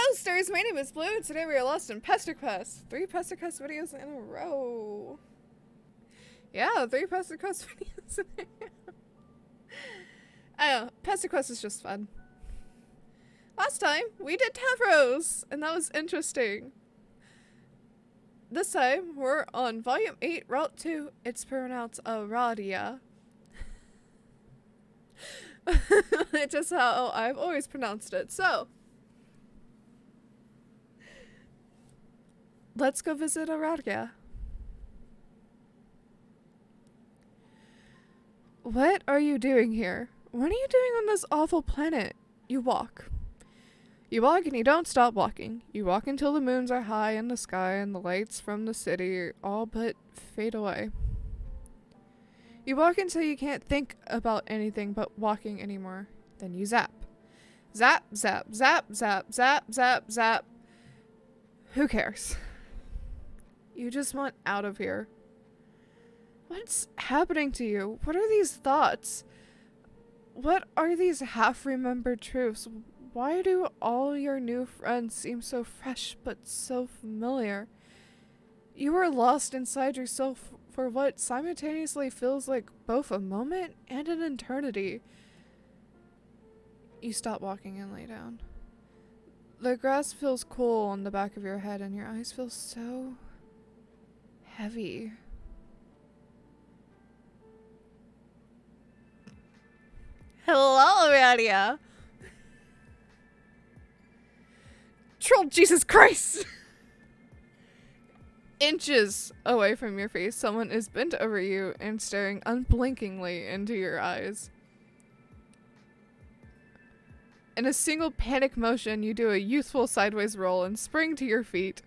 Hello, stars. My name is Blue, and today we are lost in Pesterquest. 3 Pesterquest videos in a row. Yeah, 3 Pesterquest videos in a row. I know, Pesterquest is just fun. Last time, we did Tavros, and that was interesting. This time, we're on Volume 8, Route 2. It's pronounced Aradia. Which is how I've always pronounced it. So, let's go visit Aradia. What are you doing here? What are you doing on this awful planet? You walk. You walk and you don't stop walking. You walk until the moons are high in the sky and the lights from the city all but fade away. You walk until you can't think about anything but walking anymore. Then you zap. Zap, zap, zap, zap, zap, zap, zap. Who cares? You just want out of here. What's happening to you? What are these thoughts? What are these half-remembered truths? Why do all your new friends seem so fresh but so familiar? You were lost inside yourself for what simultaneously feels like both a moment and an eternity. You stop walking and lay down. The grass feels cool on the back of your head and your eyes feel so heavy. Hello, Aradia. Troll, Jesus Christ! Inches away from your face, someone is bent over you and staring unblinkingly into your eyes. In a single panic motion, you do a youthful sideways roll and spring to your feet.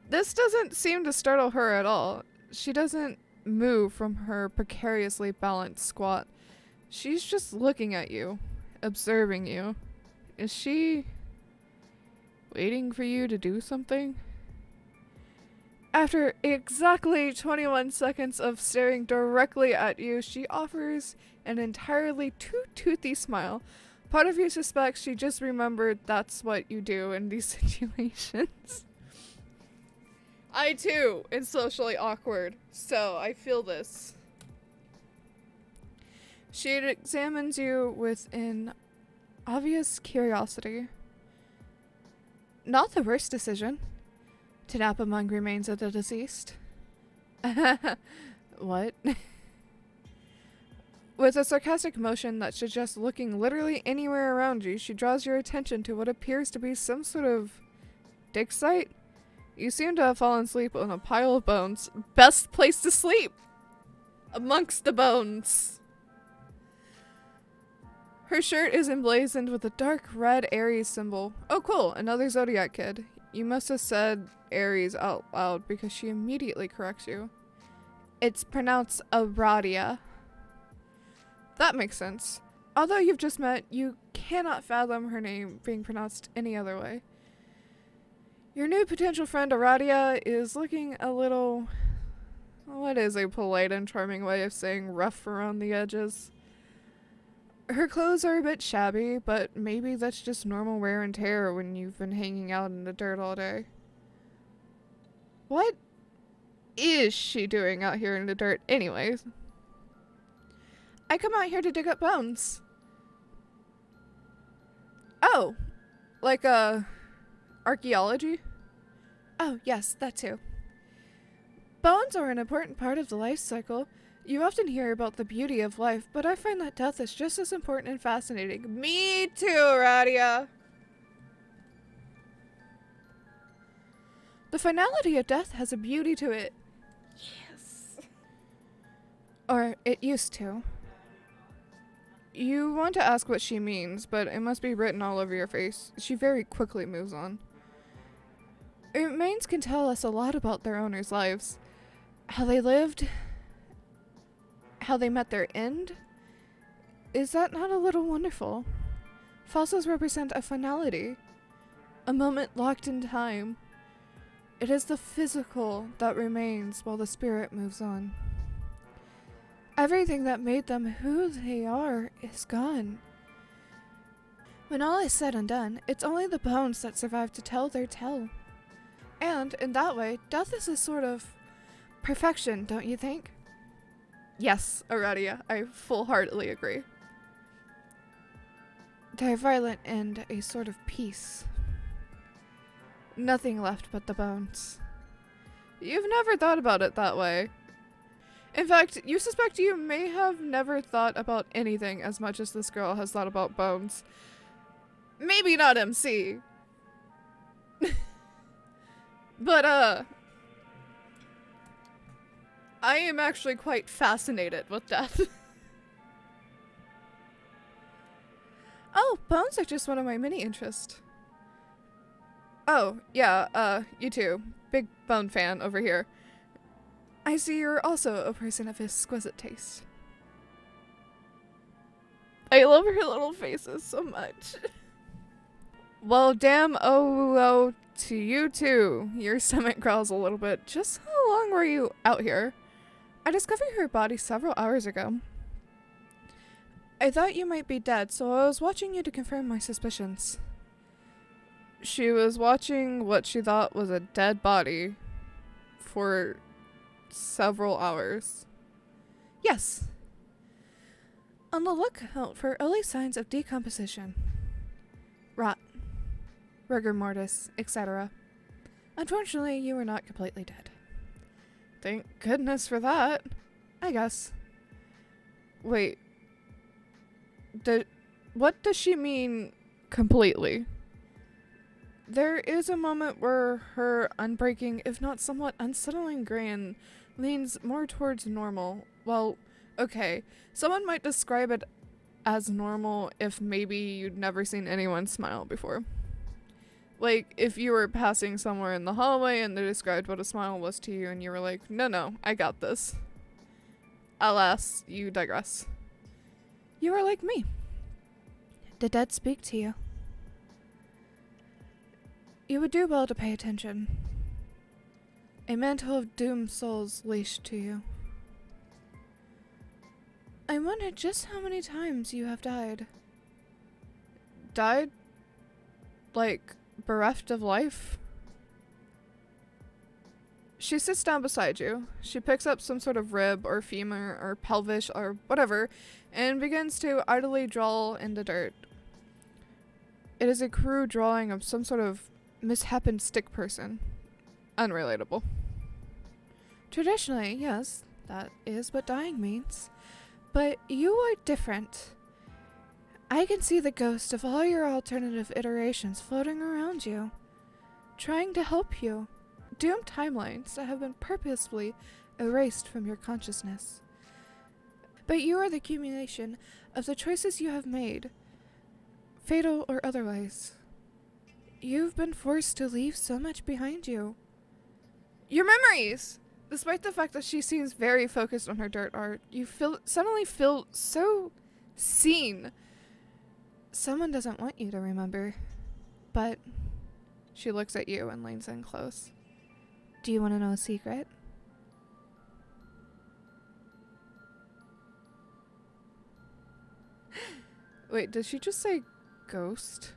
This doesn't seem to startle her at all. She doesn't move from her precariously balanced squat. She's just looking at you, observing you. Is she waiting for you to do something? After exactly 21 seconds of staring directly at you, she offers an entirely too toothy smile. Part of you suspects she just remembered that's what you do in these situations. I too am socially awkward, so I feel this. She examines you with an obvious curiosity. Not the worst decision. To nap among remains of the deceased. What? With a sarcastic motion that suggests looking literally anywhere around you, she draws your attention to what appears to be some sort of dig site. You seem to have fallen asleep on a pile of bones. Best place to sleep! Amongst the bones. Her shirt is emblazoned with a dark red Aries symbol. Oh cool, another Zodiac kid. You must have said Aries out loud because she immediately corrects you. It's pronounced Aradia. That makes sense. Although you've just met, you cannot fathom her name being pronounced any other way. Your new potential friend Aradia is looking a little... What is a polite and charming way of saying rough around the edges? Her clothes are a bit shabby, but maybe that's just normal wear and tear when you've been hanging out in the dirt all day. What is she doing out here in the dirt anyways? I come out here to dig up bones. Oh, like archaeology? Oh, yes, that too. Bones are an important part of the life cycle. You often hear about the beauty of life, but I find that death is just as important and fascinating. Me too, Aradia! The finality of death has a beauty to it. Yes. Or it used to. You want to ask what she means, but it must be written all over your face. She very quickly moves on. Remains can tell us a lot about their owners' lives. How they lived... how they met their end? Is that not a little wonderful? Fossils represent a finality, a moment locked in time. It is the physical that remains while the spirit moves on. Everything that made them who they are is gone. When all is said and done, it's only the bones that survive to tell their tale. And, in that way, death is a sort of perfection, don't you think? Yes, Aradia, I full-heartedly agree. They're violent and a sort of peace. Nothing left but the bones. You've never thought about it that way. In fact, you suspect you may have never thought about anything as much as this girl has thought about bones. Maybe not MC. But, I am actually quite fascinated with death. Oh, bones are just one of my many interests. Oh, yeah, you too. Big bone fan over here. I see you're also a person of exquisite taste. I love her little faces so much. Well, damn oh to you too. Your stomach growls a little bit. Just how long were you out here? I discovered her body several hours ago. I thought you might be dead, so I was watching you to confirm my suspicions. She was watching what she thought was a dead body for several hours. Yes. On the lookout for early signs of decomposition. Rot. Rigor mortis, etc. Unfortunately, you were not completely dead. Thank goodness for that, I guess. Wait. What does she mean completely? There is a moment where her unbreaking, if not somewhat unsettling grin leans more towards normal. Well, okay, someone might describe it as normal if maybe you'd never seen anyone smile before. Like, if you were passing somewhere in the hallway and they described what a smile was to you and you were like, no, I got this. Alas, you digress. You are like me. The dead speak to you. You would do well to pay attention. A mantle of doomed souls leashed to you. I wonder just how many times you have died. Died? Like, bereft of life? She sits down beside you. She picks up some sort of rib or femur or pelvis or whatever and begins to idly draw in the dirt. It is a crude drawing of some sort of misshapen stick person. Unrelatable. Traditionally, yes, that is what dying means. But you are different. I can see the ghost of all your alternative iterations floating around you, trying to help you. Doomed timelines that have been purposefully erased from your consciousness. But you are the accumulation of the choices you have made, fatal or otherwise. You've been forced to leave so much behind you. Your memories! Despite the fact that she seems very focused on her dirt art, you suddenly feel so seen. Someone doesn't want you to remember, but she looks at you and leans in close. Do you want to know a secret? Wait, did she just say ghost?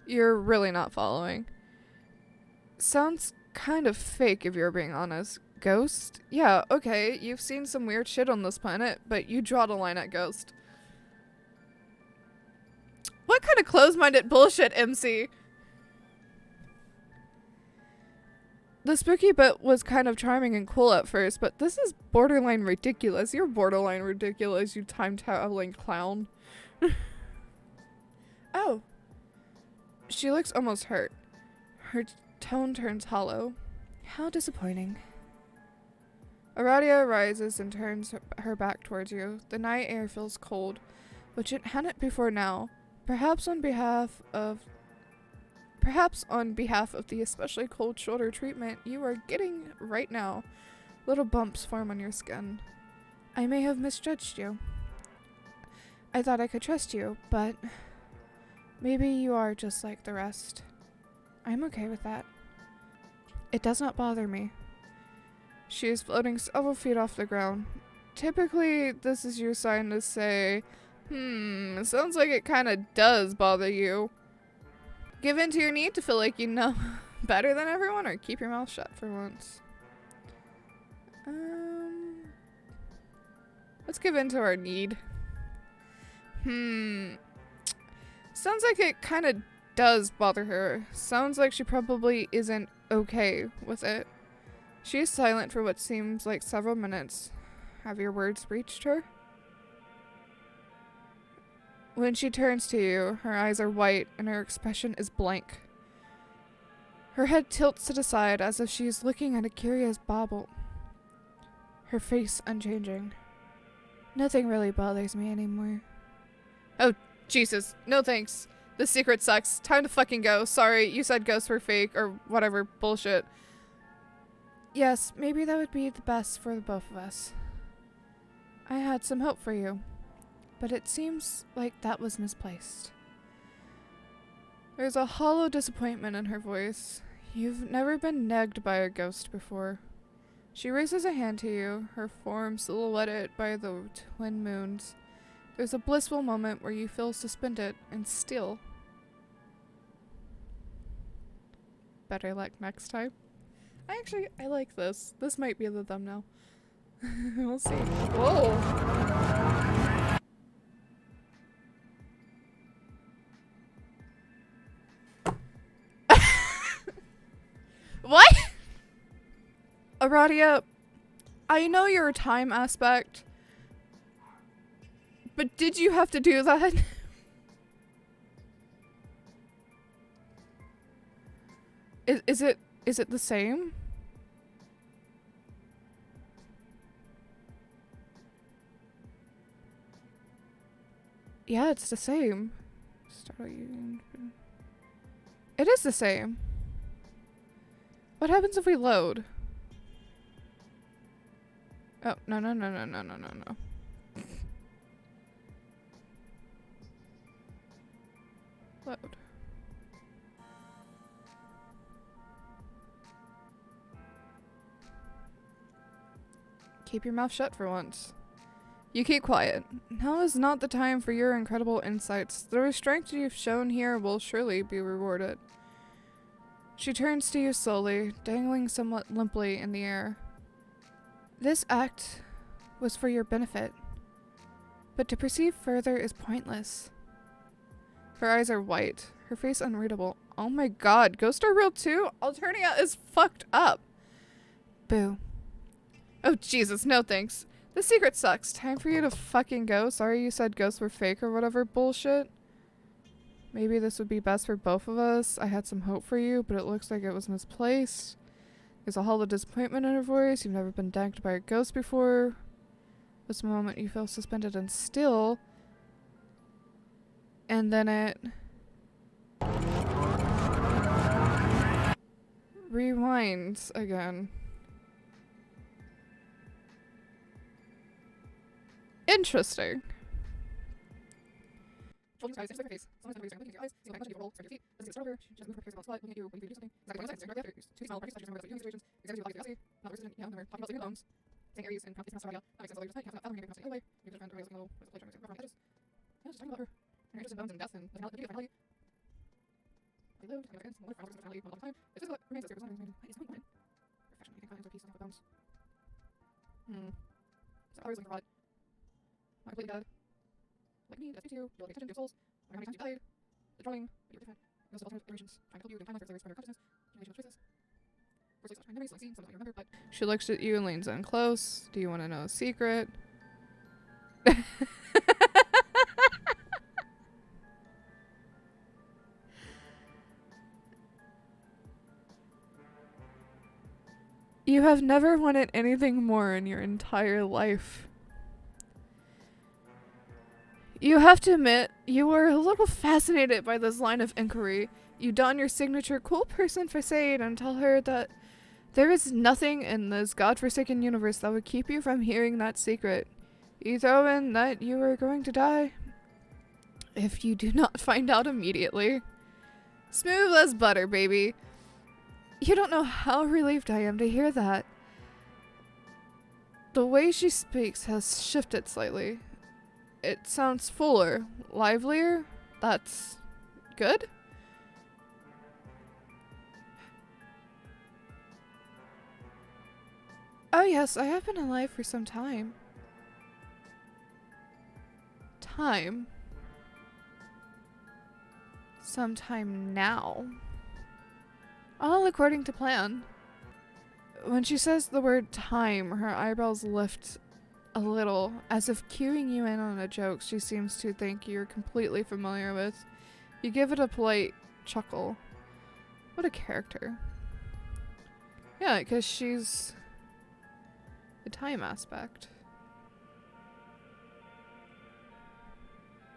You're really not following. Sounds kind of fake if you're being honest. Ghost? Yeah, okay, you've seen some weird shit on this planet, but you draw the line at ghost. What kind of close-minded bullshit, MC? The spooky bit was kind of charming and cool at first, but this is borderline ridiculous. You're borderline ridiculous, you time-traveling clown. Oh. She looks almost hurt. Her tone turns hollow. How disappointing. Aradia rises and turns her back towards you. The night air feels cold, which it hadn't before now. Perhaps on behalf of the especially cold shoulder treatment you are getting right now. Little bumps form on your skin. I may have misjudged you. I thought I could trust you, but maybe you are just like the rest. I'm okay with that. It does not bother me. She is floating several feet off the ground. Typically, this is your sign to say, Sounds like it kind of does bother you. Give in to your need to feel like you know better than everyone, or keep your mouth shut for once. Let's give in to our need. Sounds like it kind of does bother her. Sounds like she probably isn't okay with it. She is silent for what seems like several minutes. Have your words reached her? When she turns to you, her eyes are white and her expression is blank. Her head tilts to the side as if she is looking at a curious bauble. Her face unchanging. Nothing really bothers me anymore. Oh, Jesus. No thanks. This secret sucks. Time to fucking go. Sorry, you said ghosts were fake or whatever bullshit. Yes, maybe that would be the best for the both of us. I had some hope for you, but it seems like that was misplaced. There's a hollow disappointment in her voice. You've never been negged by a ghost before. She raises a hand to you, her form silhouetted by the twin moons. There's a blissful moment where you feel suspended and still. Better luck next time. I like this. This might be the thumbnail. We'll see. Whoa! What? Aradia, I know you're a time aspect, but did you have to do that? Is it the same? Yeah, it's the same. It is the same. What happens if we load? Oh, no. Load. Keep your mouth shut for once. You keep quiet. Now is not the time for your incredible insights. The restraint you've shown here will surely be rewarded. She turns to you slowly, dangling somewhat limply in the air. This act was for your benefit, but to proceed further is pointless. Her eyes are white, her face unreadable. Oh my god, ghosts are real too? Alternia is fucked up. Boo. Oh Jesus, no thanks. The secret sucks. Time for you to fucking go. Sorry you said ghosts were fake or whatever bullshit. Maybe this would be best for both of us. I had some hope for you, but it looks like it was misplaced. There's a hollow disappointment in her voice. You've never been danked by a ghost before. This moment you feel suspended and still. And then it rewinds again. Interesting. I'm completely dead. Like me, that's me too. You're like attention to your souls. I wonder how many times you died. The drawing, but you were different. Those alternate iterations. Trying to help you in time for your consciousness. Accumulation of choices. First, like, memories, like seeing something you remember, but. She looks at you and leans in close. Do you want to know a secret? You have never wanted anything more in your entire life. You have to admit, you were a little fascinated by this line of inquiry. You don your signature cool person facade and tell her that there is nothing in this godforsaken universe that would keep you from hearing that secret. You throw in that you are going to die if you do not find out immediately. Smooth as butter, baby. You don't know how relieved I am to hear that. The way she speaks has shifted slightly. It sounds fuller, livelier. That's good? Oh yes, I have been alive for some time. Time? Sometime now. All according to plan. When she says the word time, her eyebrows lift a little, as if cueing you in on a joke she seems to think you're completely familiar with. You give it a polite chuckle. What a character. Yeah, because she's the time aspect.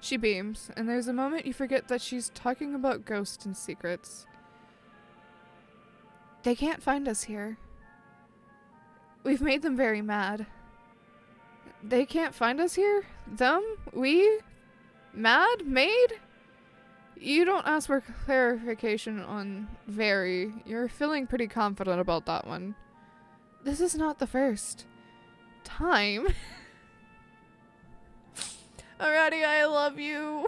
She beams, and there's a moment you forget that she's talking about ghosts and secrets. They can't find us here. We've made them very mad. They can't find us here? Them? We? Mad? Made? You don't ask for clarification on very. You're feeling pretty confident about that one. This is not the first time. Aradia, I love you.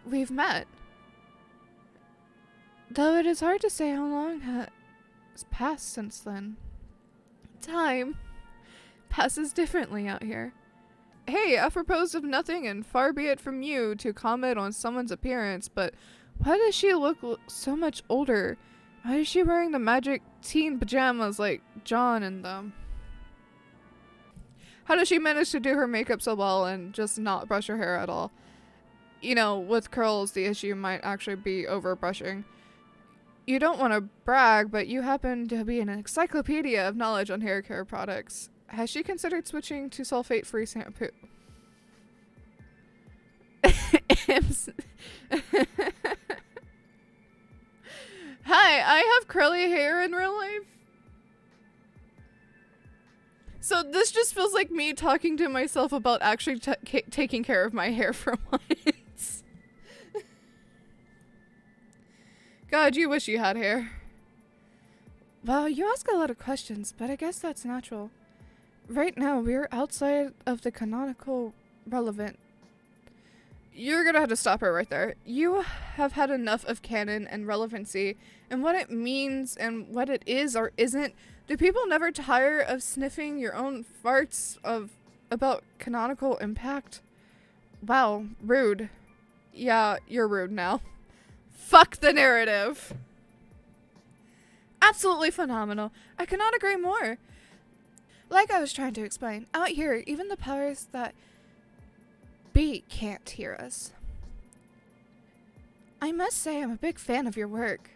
We've met. Though it is hard to say how long has passed since then. Time passes differently out here. Hey, apropos of nothing and far be it from you to comment on someone's appearance, but why does she look so much older? Why is she wearing the magic teen pajamas like John and them? How does she manage to do her makeup so well and just not brush her hair at all? You know, with curls, the issue might actually be over brushing. You don't want to brag, but you happen to be an encyclopedia of knowledge on hair care products. Has she considered switching to sulfate-free shampoo? Hi, I have curly hair in real life. So this just feels like me talking to myself about actually taking care of my hair for once. God, you wish you had hair. Well, you ask a lot of questions, but I guess that's natural. Right now, we're outside of the canonical relevant. You're gonna have to stop her right there. You have had enough of canon and relevancy, and what it means and what it is or isn't. Do people never tire of sniffing your own farts about canonical impact? Wow, rude. Yeah, you're rude now. Fuck the narrative. Absolutely phenomenal. I cannot agree more. Like I was trying to explain, out here, even the powers that be can't hear us. I must say I'm a big fan of your work.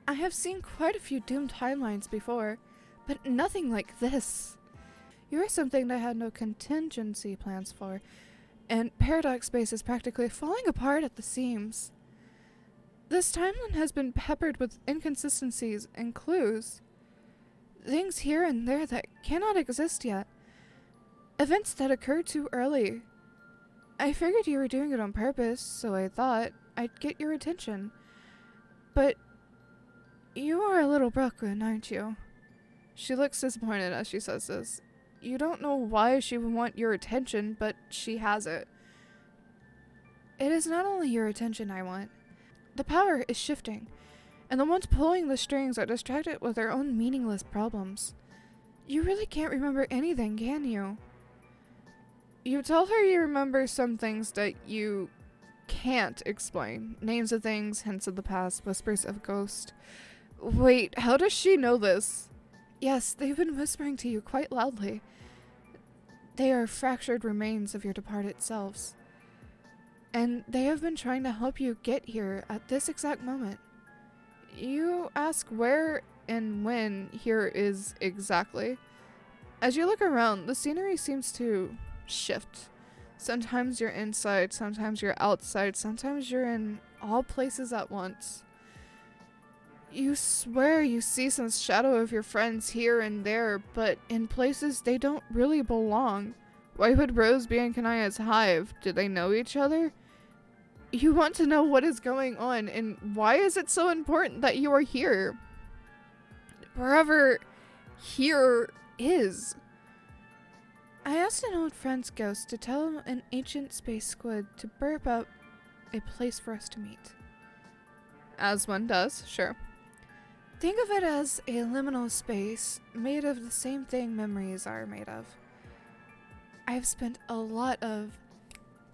I have seen quite a few doomed timelines before, but nothing like this. You are something I had no contingency plans for, and paradox space is practically falling apart at the seams. This timeline has been peppered with inconsistencies and clues. Things here and there that cannot exist yet. Events that occurred too early. I figured you were doing it on purpose, so I thought I'd get your attention. But you are a little broken, aren't you? She looks disappointed as she says this. You don't know why she would want your attention, but she has it. It is not only your attention I want. The power is shifting, and the ones pulling the strings are distracted with their own meaningless problems. You really can't remember anything, can you? You tell her you remember some things that you can't explain. Names of things, hints of the past, whispers of ghost. Wait, how does she know this? Yes, they've been whispering to you quite loudly. They are fractured remains of your departed selves. And they have been trying to help you get here at this exact moment. You ask where and when here is exactly. As you look around, the scenery seems to shift. Sometimes you're inside, sometimes you're outside, sometimes you're in all places at once. You swear you see some shadow of your friends here and there, but in places they don't really belong. Why would Rose be in Kanaya's hive? Do they know each other? You want to know what is going on, and why is it so important that you are here? Wherever here is. I asked an old friend's ghost to tell him an ancient space squid to burp up a place for us to meet. As one does, sure. Think of it as a liminal space made of the same thing memories are made of. I've spent a lot of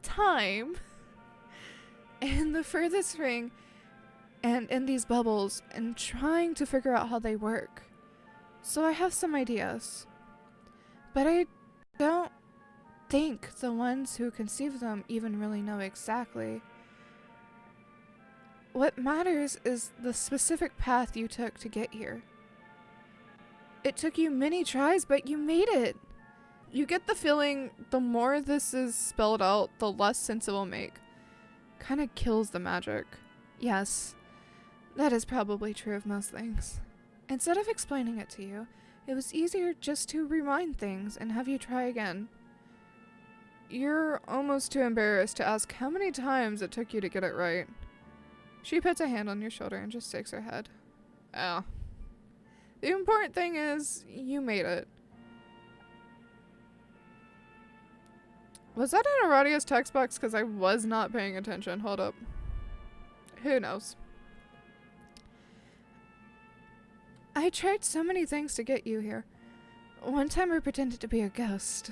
time in the furthest ring and in these bubbles and trying to figure out how they work. So I have some ideas. But I don't think the ones who conceive them even really know exactly. What matters is the specific path you took to get here. It took you many tries, but you made it. You get the feeling the more this is spelled out, the less sense it will make. Kinda kills the magic. Yes, that is probably true of most things. Instead of explaining it to you, it was easier just to rewind things and have you try again. You're almost too embarrassed to ask how many times it took you to get it right. She puts a hand on your shoulder and just shakes her head. Oh. The important thing is, you made it. Was that in Aradia's text box? Because I was not paying attention. Hold up. Who knows? I tried so many things to get you here. One time I pretended to be a ghost.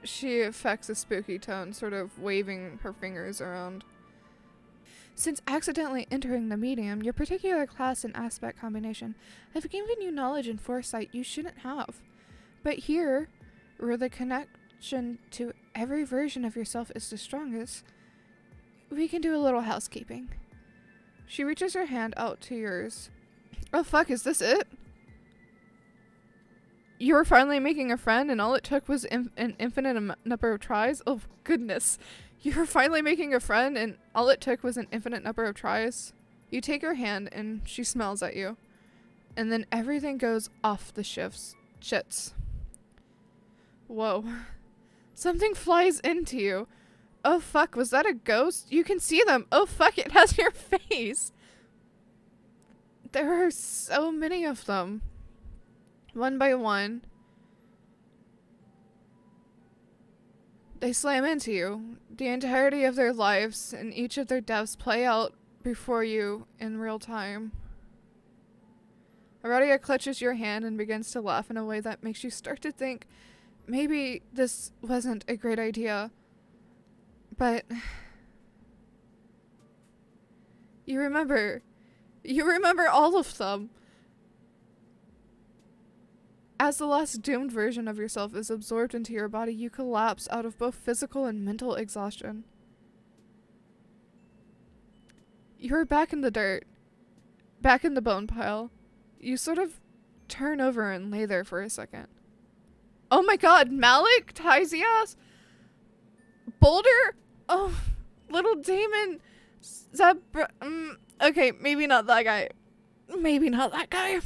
She affects a spooky tone, sort of waving her fingers around. Since accidentally entering the medium, your particular class and aspect combination have given you knowledge and foresight you shouldn't have. But here, where the connection to every version of yourself is the strongest, we can do a little housekeeping. She reaches her hand out to yours. Oh fuck, is this it? You were finally making a friend and all it took was an infinite number of tries? Oh goodness. You were finally making a friend and all it took was an infinite number of tries? You take her hand and she smiles at you. And then everything goes off the shits. Whoa. Something flies into you. Oh fuck, was that a ghost? You can see them. Oh fuck, it has your face. There are so many of them. One by one. They slam into you. The entirety of their lives and each of their deaths play out before you in real time. Aradia clutches your hand and begins to laugh in a way that makes you start to think maybe this wasn't a great idea. But you remember all of them. As the last doomed version of yourself is absorbed into your body, you collapse out of both physical and mental exhaustion. You're back in the dirt. Back in the bone pile. You sort of turn over and lay there for a second. Oh my god, Malik? Tysias? Boulder? Oh, little Damon? Okay, maybe not that guy. Maybe not that guy.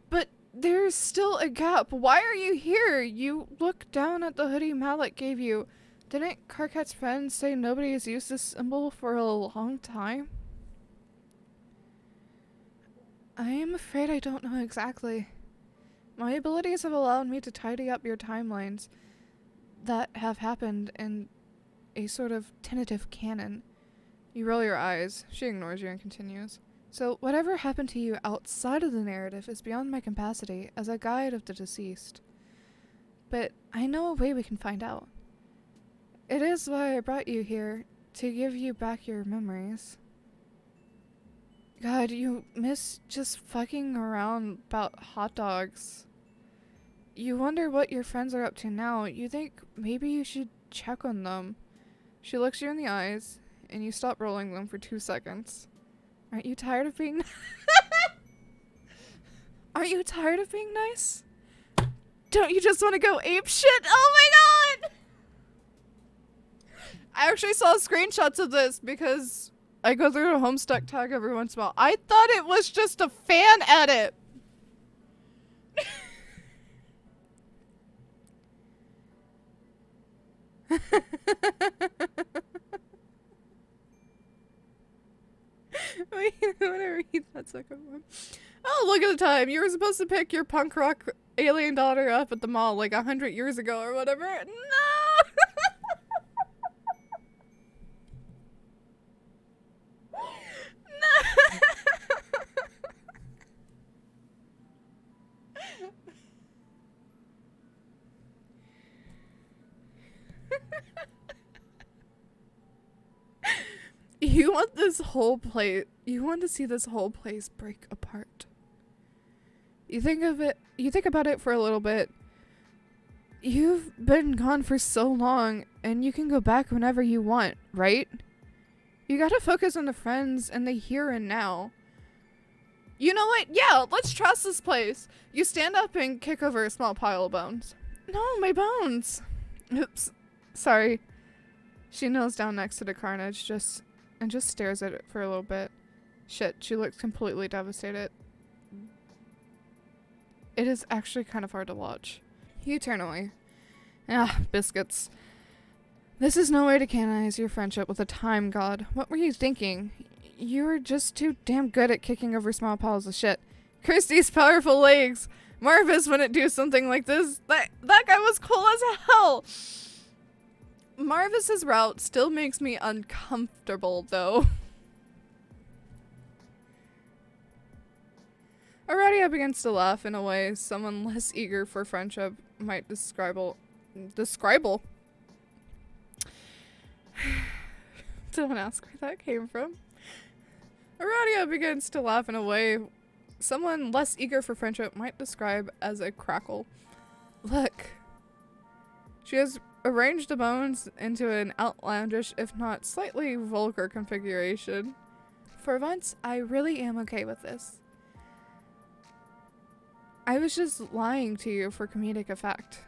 But there's still a gap. Why are you here? You look down at the hoodie Malik gave you. Didn't Karkat's friends say nobody has used this symbol for a long time? I am afraid I don't know exactly. My abilities have allowed me to tidy up your timelines that have happened in a sort of tentative canon. You roll your eyes. She ignores you and continues. So, whatever happened to you outside of the narrative is beyond my capacity as a guide of the deceased. But I know a way we can find out. It is why I brought you here, to give you back your memories. God, you miss just fucking around about hot dogs. You wonder what your friends are up to now. You think maybe you should check on them. She looks you in the eyes, and you stop rolling them for 2 seconds. Aren't you tired of being Aren't you tired of being nice? Don't you just want to go ape shit? Oh my god! I actually saw screenshots of this because I go through a Homestuck tag every once in a while. I thought it was just a fan edit. Wait, I want to read that second one. Oh Oh, look at the time. You were supposed to pick your punk rock alien daughter up at the mall like 100 years ago or whatever. No! You want this whole place, you want to see this whole place break apart. You think about it for a little bit. You've been gone for so long, and you can go back whenever you want, right? You gotta focus on the friends and the here and now. You know what? Yeah, let's trust this place. You stand up and kick over a small pile of bones. No, my bones. Oops. Sorry. She kneels down next to the carnage, just stares at it for a little bit. Shit, she looks completely devastated. It is actually kind of hard to watch. You turn away. Ah, biscuits. This is no way to canonize your friendship with a time god. What were you thinking? You were just too damn good at kicking over small piles of shit. Christy's powerful legs! Marvis wouldn't do something like this. That guy was cool as hell! Marvis's route still makes me uncomfortable, though. Aradia begins to laugh in a way someone less eager for friendship might describe. Don't ask where that came from. Aradia begins to laugh in a way someone less eager for friendship might describe as a crackle. Look. She has arranged the bones into an outlandish, if not slightly vulgar configuration. For once, I really am okay with this. I was just lying to you for comedic effect.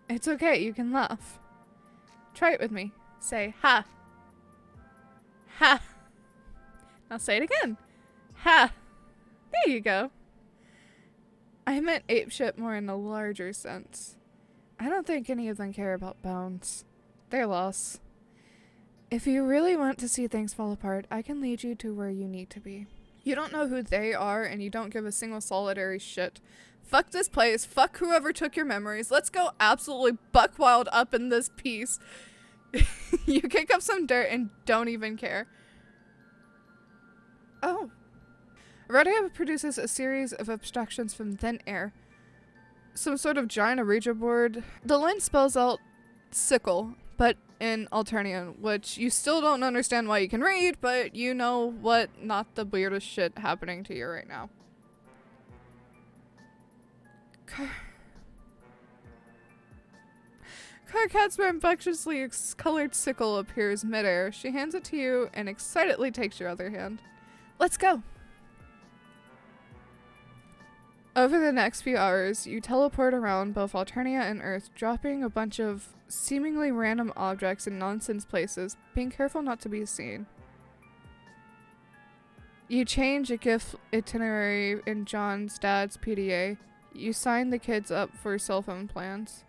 It's okay, you can laugh. Try it with me. Say, ha. Ha. Now say it again. Ha. There you go. I meant apeshit more in a larger sense. I don't think any of them care about bones. Their loss. If you really want to see things fall apart, I can lead you to where you need to be. You don't know who they are, and you don't give a single solitary shit. Fuck this place. Fuck whoever took your memories. Let's go absolutely buck wild up in this piece. You kick up some dirt and don't even care. Oh. Rodeo produces a series of abstractions from thin air. Some sort of giant Ouija board. The line spells out sickle, but in Alternian, which you still don't understand why you can read, but you know what, not the weirdest shit happening to you right now. Carcat's rambunctiously colored sickle appears midair. She hands it to you and excitedly takes your other hand. Let's go! Over the next few hours, you teleport around both Alternia and Earth, dropping a bunch of seemingly random objects in nonsense places, being careful not to be seen. You change a gift itinerary in John's dad's PDA. You sign the kids up for cell phone plans.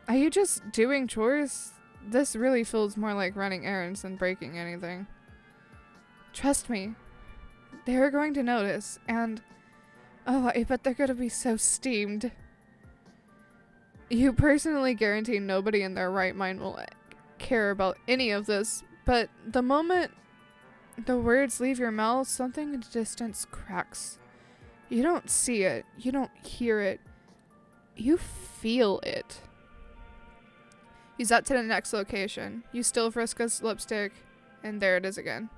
Are you just doing chores? This really feels more like running errands than breaking anything. Trust me, they're going to notice, and oh, I bet they're gonna be so steamed. You personally guarantee nobody in their right mind will care about any of this, but the moment the words leave your mouth, something in the distance cracks. You don't see it, you don't hear it, you feel it. You zap to the next location. You steal Vriska's lipstick, and there it is again.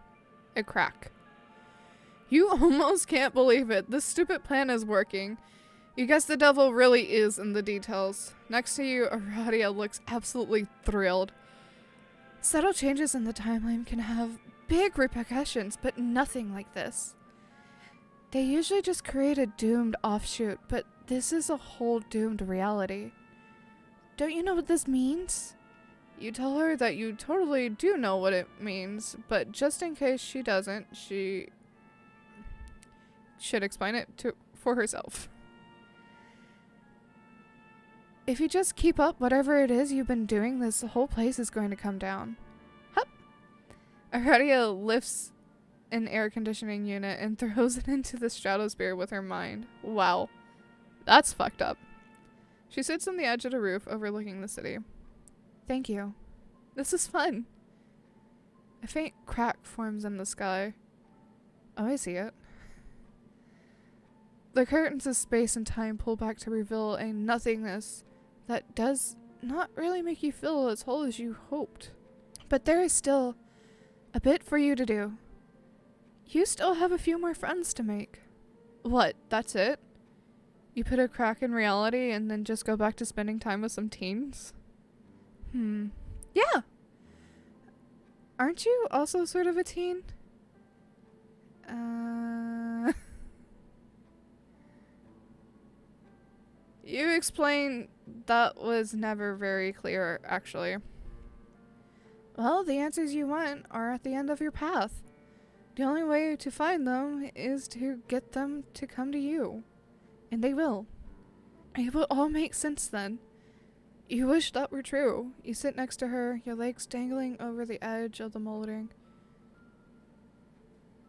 A crack. You almost can't believe it. This stupid plan is working. You guess the devil really is in the details. Next to you, Aradia looks absolutely thrilled. Subtle changes in the timeline can have big repercussions, but nothing like this. They usually just create a doomed offshoot, but this is a whole doomed reality. Don't you know what this means? You tell her that you totally do know what it means, but just in case she doesn't, she should explain it for herself. If you just keep up whatever it is you've been doing, this whole place is going to come down. Hup! Aradia lifts an air conditioning unit and throws it into the stratosphere with her mind. Wow. That's fucked up. She sits on the edge of the roof overlooking the city. Thank you. This is fun. A faint crack forms in the sky. Oh, I see it. The curtains of space and time pull back to reveal a nothingness that does not really make you feel as whole as you hoped. But there is still a bit for you to do. You still have a few more friends to make. What, that's it? You put a crack in reality and then just go back to spending time with some teens? Yeah. Aren't you also sort of a teen? You explain that was never very clear, actually. Well, the answers you want are at the end of your path. The only way to find them is to get them to come to you. And they will. It will all make sense then. You wish that were true. You sit next to her, your legs dangling over the edge of the molding.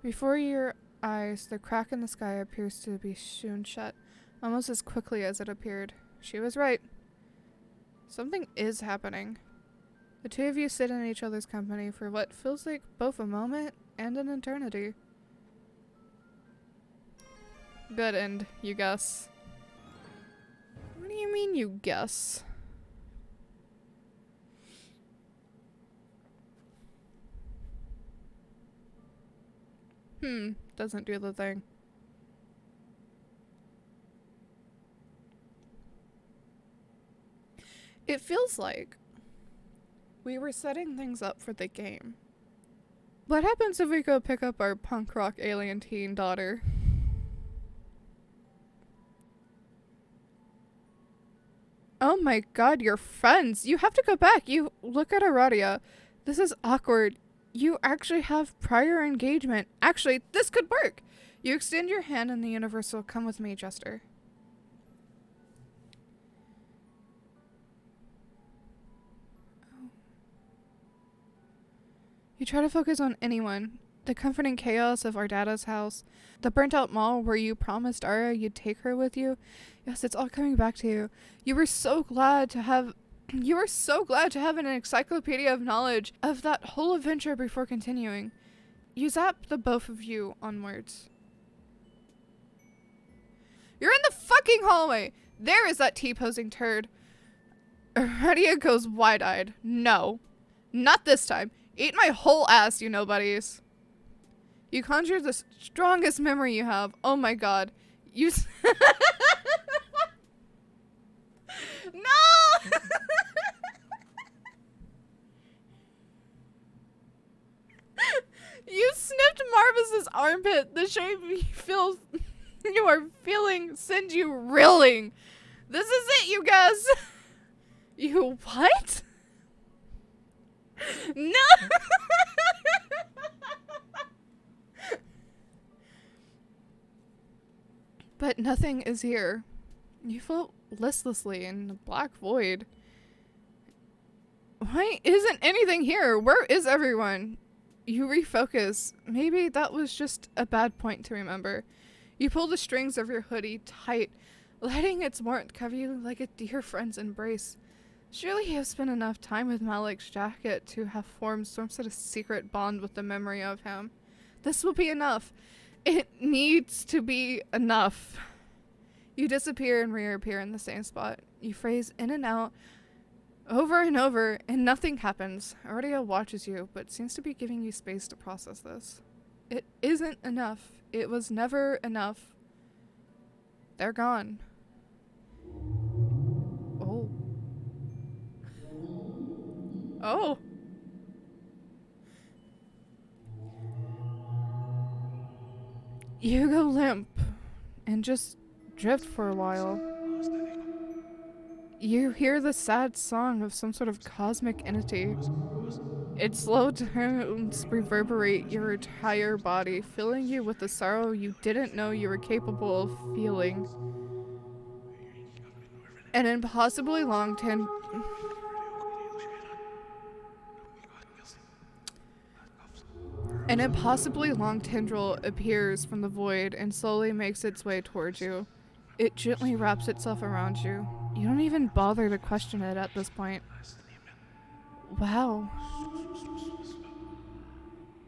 Before your eyes, the crack in the sky appears to be sewn shut, almost as quickly as it appeared. She was right. Something is happening. The two of you sit in each other's company for what feels like both a moment and an eternity. Good end, you guess. What do you mean, you guess? Doesn't do the thing. It feels like we were setting things up for the game. What happens if we go pick up our punk rock alien teen daughter? Oh my god, you're friends. You have to go back. You look at Aradia. This is awkward. You actually have prior engagement. Actually, this could work. You extend your hand and the universal come with me gesture. You try to focus on anyone. The comforting chaos of our dada's house. The burnt out mall where you promised Ara you'd take her with you. Yes, it's all coming back to you. You were so glad to have an encyclopedia of knowledge of that whole adventure before continuing. You zap the both of you onwards. You're in the fucking hallway! There is that T-posing turd. Aradia goes wide-eyed. No. Not this time. Eat my whole ass, you nobodies. You conjure the strongest memory you have. Oh my god. You No! You snipped Marvis's armpit. The shape you are feeling sends you reeling. This is it, you guys. You what? No! But nothing is here. You float listlessly in a black void. Why isn't anything here? Where is everyone? You refocus. Maybe that was just a bad point to remember. You pull the strings of your hoodie tight, letting its warmth cover you like a dear friend's embrace. Surely you have spent enough time with Malik's jacket to have formed some sort of secret bond with the memory of him. This will be enough. It needs to be enough. You disappear and reappear in the same spot. You phrase in and out, over and over, and nothing happens. Rodeo watches you, but seems to be giving you space to process this. It isn't enough. It was never enough. They're gone. Oh. Oh. You go limp and just drift for a while. You hear the sad song of some sort of cosmic entity. Its slow tones reverberate your entire body, filling you with the sorrow you didn't know you were capable of feeling. An impossibly long An impossibly long tendril appears from the void and slowly makes its way towards you. It gently wraps itself around you. You don't even bother to question it at this point. Wow.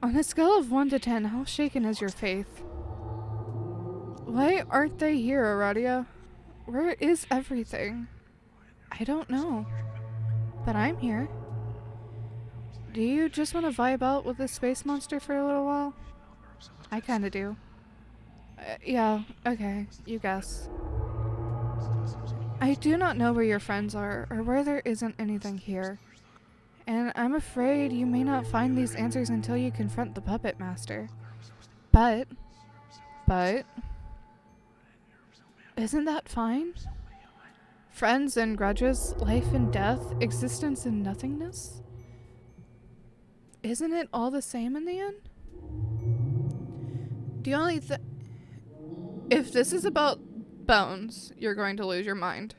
On a scale of 1 to 10, how shaken is your faith? Why aren't they here, Aradia? Where is everything? I don't know. But I'm here. Do you just want to vibe out with this space monster for a little while? I kinda do. Yeah, okay, you guess. I do not know where your friends are, or where there isn't anything here. And I'm afraid you may not find these answers until you confront the puppet master. But, isn't that fine? Friends and grudges, life and death, existence and nothingness? Isn't it all the same in the end? The only if this is about bones, you're going to lose your mind.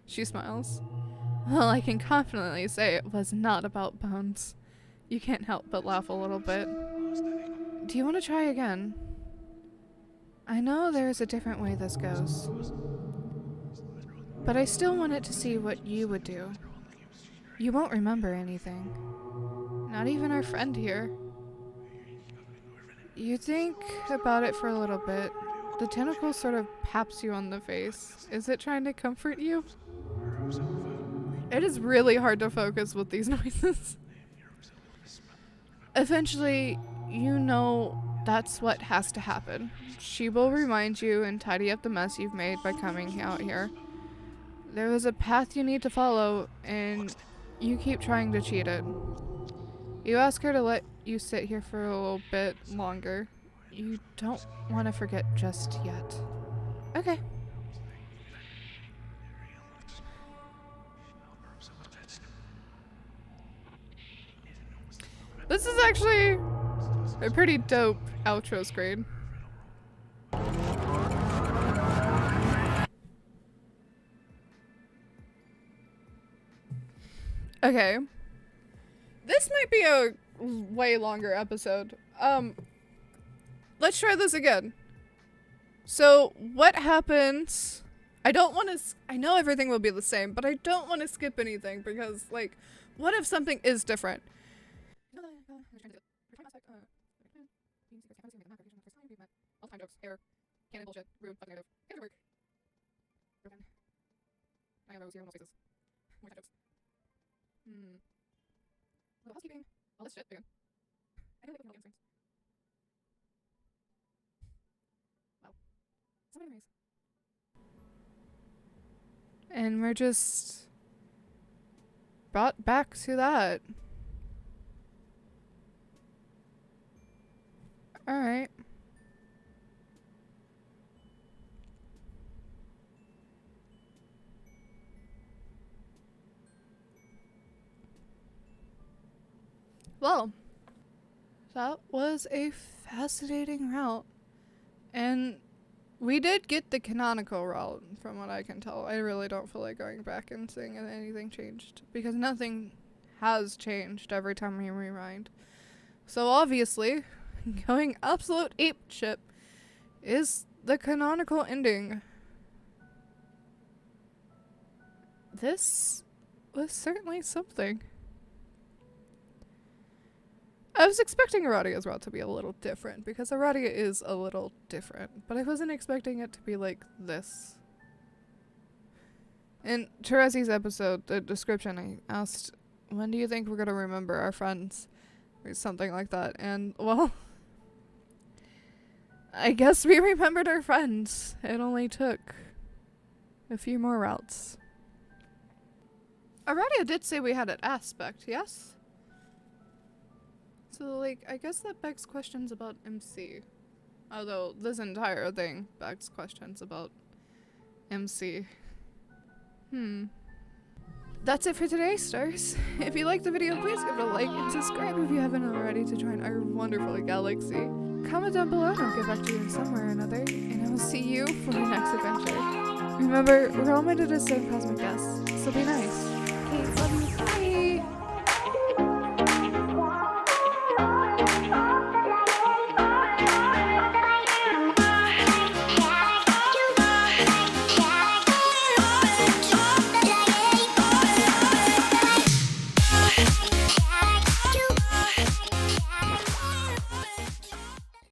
She smiles. Well, I can confidently say it was not about bones. You can't help but laugh a little bit. Do you want to try again? I know there's a different way this goes. But I still wanted to see what you would do. You won't remember anything. Not even our friend here. You think about it for a little bit. The tentacle sort of paps you on the face. Is it trying to comfort you? It is really hard to focus with these noises. Eventually, you know that's what has to happen. She will remind you and tidy up the mess you've made by coming out here. There was a path you need to follow, and you keep trying to cheat it. You ask her to let you sit here for a little bit longer. You don't want to forget just yet. Okay. This is actually a pretty dope outro screen. Okay. This might be a way longer episode. Let's try this again. So, what happens? I don't want to. I know everything will be the same, but I don't want to skip anything because, like, what if something is different? All-time jokes, error, canon bullshit, rude, fucking negative. Get to work. Broken. I have those zero faces. More jokes. Little housekeeping. All this shit again. I don't think we can things. Wow. So many memories. And we're just brought back to that. Alright. Well, that was a fascinating route. And we did get the canonical route, from what I can tell. I really don't feel like going back and seeing if anything changed, because nothing has changed every time we rewind. So obviously, going absolute apeshit is the canonical ending. This was certainly something. I was expecting Aradia's route to be a little different, because Aradia is a little different, but I wasn't expecting it to be like this. In Terezi's episode, the description, I asked, when do you think we're going to remember our friends? Or something like that, and, well, I guess we remembered our friends. It only took a few more routes. Aradia did say we had an aspect, yes? So, like, I guess that begs questions about MC. Although, this entire thing begs questions about MC. That's it for today, stars. If you liked the video, please give it a like and subscribe if you haven't already to join our wonderful galaxy. Comment down below and I'll get back to you in some way or another, and I will see you for the next adventure. Remember, we're all meant to the same cosmic guests, so be nice.